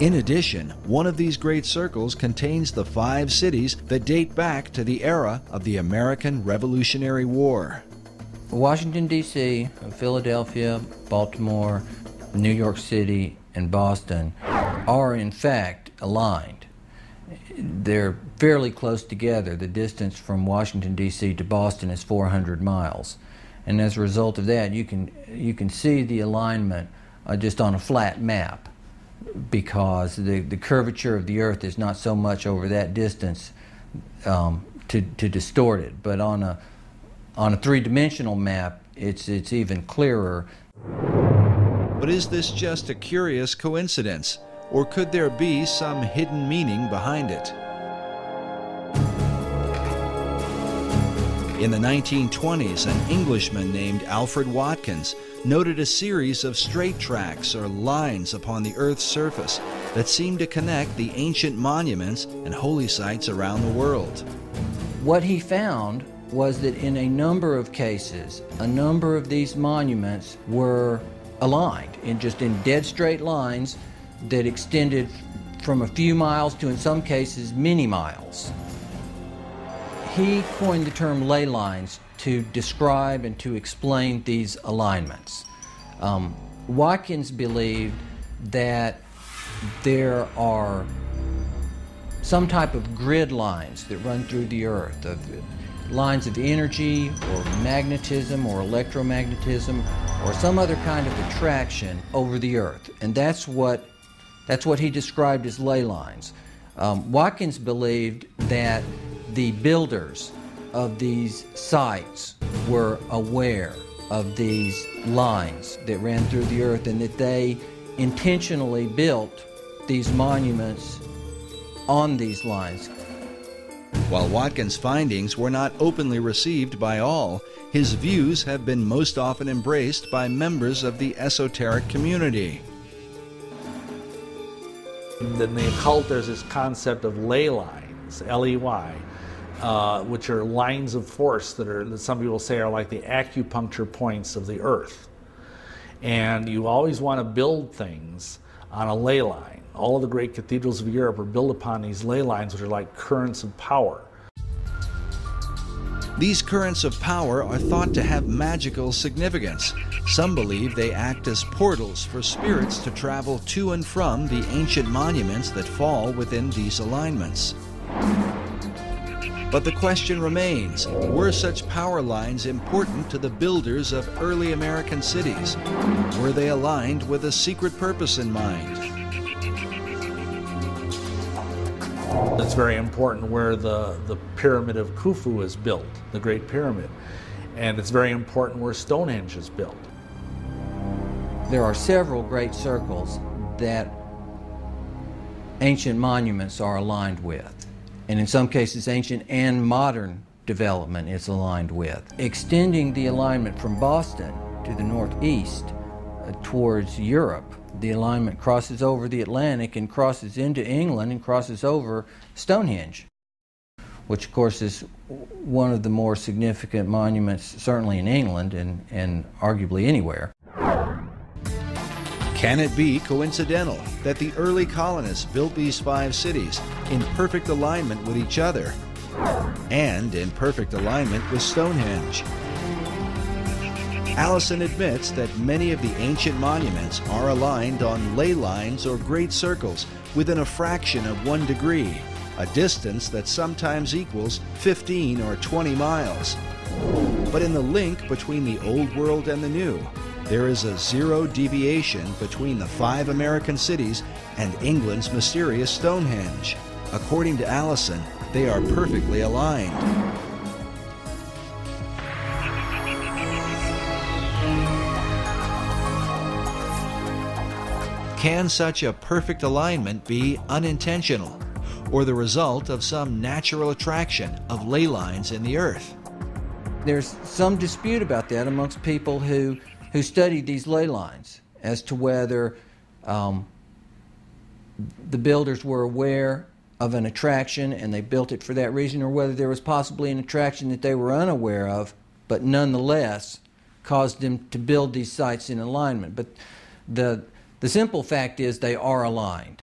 In addition, one of these great circles contains the 5 cities that date back to the era of the American Revolutionary War. Washington, D.C., Philadelphia, Baltimore, New York City, and Boston are in fact aligned. They're fairly close together. The distance from Washington, D.C. to Boston is 400 miles. And as a result of that, you can see the alignment just on a flat map, because the curvature of the Earth is not so much over that distance to distort it. But on a three-dimensional map, it's even clearer. But is this just a curious coincidence, or could there be some hidden meaning behind it? In the 1920s, an Englishman named Alfred Watkins noted a series of straight tracks or lines upon the Earth's surface that seemed to connect the ancient monuments and holy sites around the world. What he found was that in a number of cases, a number of these monuments were aligned in dead straight lines that extended from a few miles to, in some cases, many miles. He coined the term ley lines to describe and to explain these alignments. Watkins believed that there are some type of grid lines that run through the Earth, of lines of energy or magnetism or electromagnetism or some other kind of attraction over the Earth, and that's what he described as ley lines. Watkins believed that the builders of these sites were aware of these lines that ran through the Earth, and that they intentionally built these monuments on these lines. While Watkins' findings were not openly received by all, his views have been most often embraced by members of the esoteric community. In the occult, there's this concept of ley lines, L-E-Y, which are lines of force that some people say are like the acupuncture points of the Earth. And you always want to build things on a ley line. All of the great cathedrals of Europe are built upon these ley lines, which are like currents of power. These currents of power are thought to have magical significance. Some believe they act as portals for spirits to travel to and from the ancient monuments that fall within these alignments. But the question remains, were such power lines important to the builders of early American cities? Were they aligned with a secret purpose in mind? It's very important where the Pyramid of Khufu is built, the Great Pyramid. And it's very important where Stonehenge is built. There are several great circles that ancient monuments are aligned with. And in some cases, ancient and modern development is aligned with. Extending the alignment from Boston to the northeast towards Europe, the alignment crosses over the Atlantic and crosses into England and crosses over Stonehenge, which of course is one of the more significant monuments, certainly in England and arguably anywhere. Can it be coincidental that the early colonists built these 5 cities in perfect alignment with each other and in perfect alignment with Stonehenge? Allison admits that many of the ancient monuments are aligned on ley lines or great circles within a fraction of 1 degree, a distance that sometimes equals 15 or 20 miles. But in the link between the Old World and the New, there is a 0 deviation between the 5 American cities and England's mysterious Stonehenge. According to Allison, they are perfectly aligned. Can such a perfect alignment be unintentional, or the result of some natural attraction of ley lines in the Earth? There's some dispute about that amongst people who study these ley lines as to whether the builders were aware of an attraction and they built it for that reason, or whether there was possibly an attraction that they were unaware of, but nonetheless caused them to build these sites in alignment. But the simple fact is they are aligned.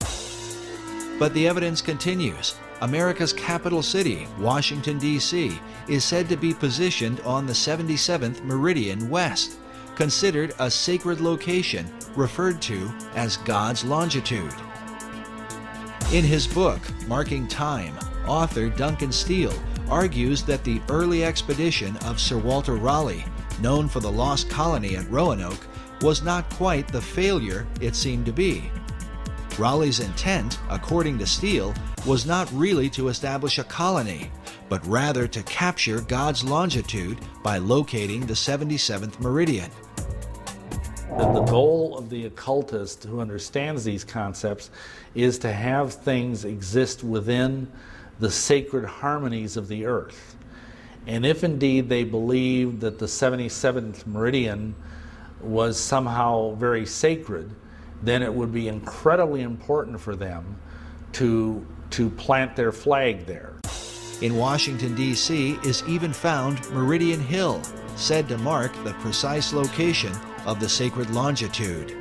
But the evidence continues. America's capital city, Washington, D.C., is said to be positioned on the 77th meridian west, considered a sacred location referred to as God's longitude. In his book, Marking Time, author Duncan Steele argues that the early expedition of Sir Walter Raleigh, known for the lost colony at Roanoke, was not quite the failure it seemed to be. Raleigh's intent, according to Steele, was not really to establish a colony, but rather to capture God's longitude by locating the 77th meridian. The goal of the occultist who understands these concepts is to have things exist within the sacred harmonies of the earth. And if indeed they believe that the 77th meridian was somehow very sacred, then it would be incredibly important for them to plant their flag there. In Washington, D.C. is even found Meridian Hill, said to mark the precise location of the sacred longitude.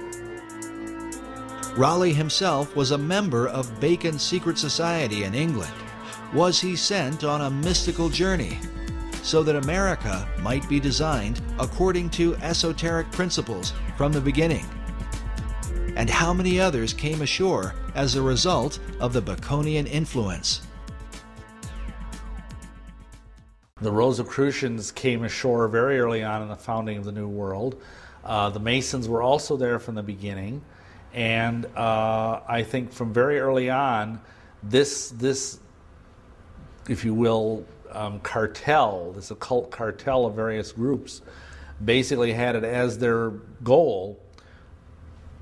Raleigh himself was a member of Bacon's secret society in England. Was he sent on a mystical journey so that America might be designed according to esoteric principles from the beginning? And how many others came ashore as a result of the Baconian influence? The Rosicrucians came ashore very early on in the founding of the New World. The Masons were also there from the beginning, and I think from very early on, this if you will, cartel, this occult cartel of various groups, basically had it as their goal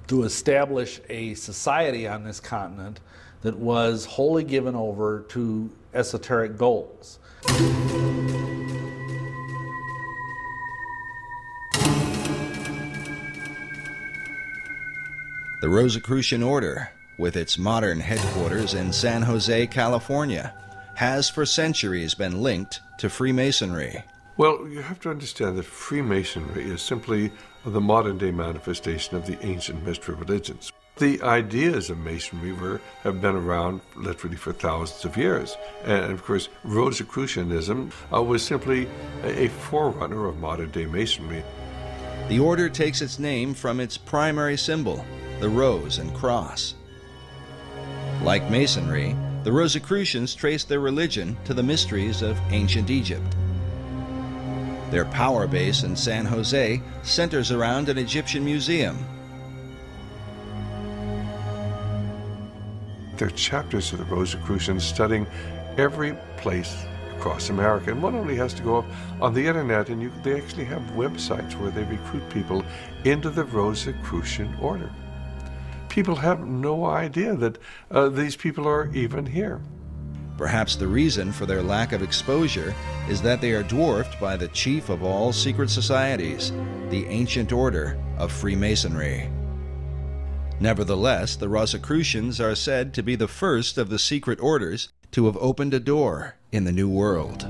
to establish a society on this continent that was wholly given over to esoteric goals. The Rosicrucian Order, with its modern headquarters in San Jose, California, has for centuries been linked to Freemasonry. Well, you have to understand that Freemasonry is simply the modern-day manifestation of the ancient mystery religions. The ideas of Masonry have been around literally for thousands of years. And of course, Rosicrucianism was simply a forerunner of modern-day Masonry. The order takes its name from its primary symbol, the rose and cross. Like Masonry, the Rosicrucians trace their religion to the mysteries of ancient Egypt. Their power base in San Jose centers around an Egyptian museum. There are chapters of the Rosicrucians studying every place across America. And one only has to go up on the internet, and they actually have websites where they recruit people into the Rosicrucian order. People have no idea that these people are even here. Perhaps the reason for their lack of exposure is that they are dwarfed by the chief of all secret societies, the ancient order of Freemasonry. Nevertheless, the Rosicrucians are said to be the first of the secret orders to have opened a door in the New World.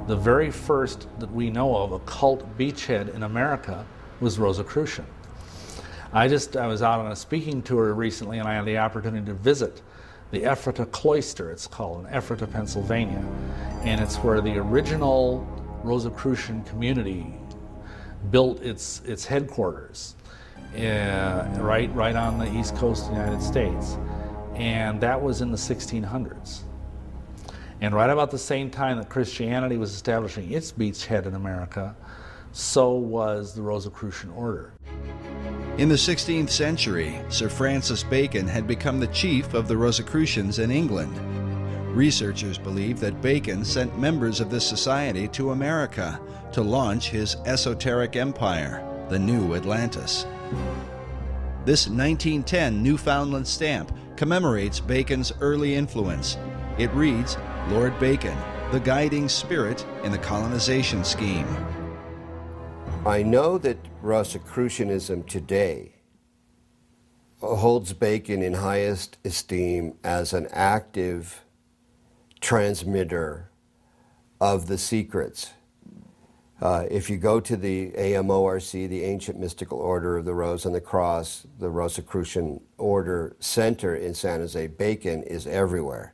The very first that we know of occult beachhead in America was Rosicrucian. I was out on a speaking tour recently, and I had the opportunity to visit the Ephrata Cloister, it's called, in Ephrata, Pennsylvania. And it's where the original Rosicrucian community built its headquarters, right on the east coast of the United States. And that was in the 1600s. And right about the same time that Christianity was establishing its beachhead in America, so was the Rosicrucian order. In the 16th century, Sir Francis Bacon had become the chief of the Rosicrucians in England. Researchers believe that Bacon sent members of this society to America to launch his esoteric empire, the New Atlantis. This 1910 Newfoundland stamp commemorates Bacon's early influence. It reads, "Lord Bacon, the guiding spirit in the colonization scheme." I know that Rosicrucianism today holds Bacon in highest esteem as an active transmitter of the secrets If you go to the AMORC, the Ancient Mystical Order of the Rose and the Cross, the Rosicrucian Order Center in San Jose, Bacon is everywhere.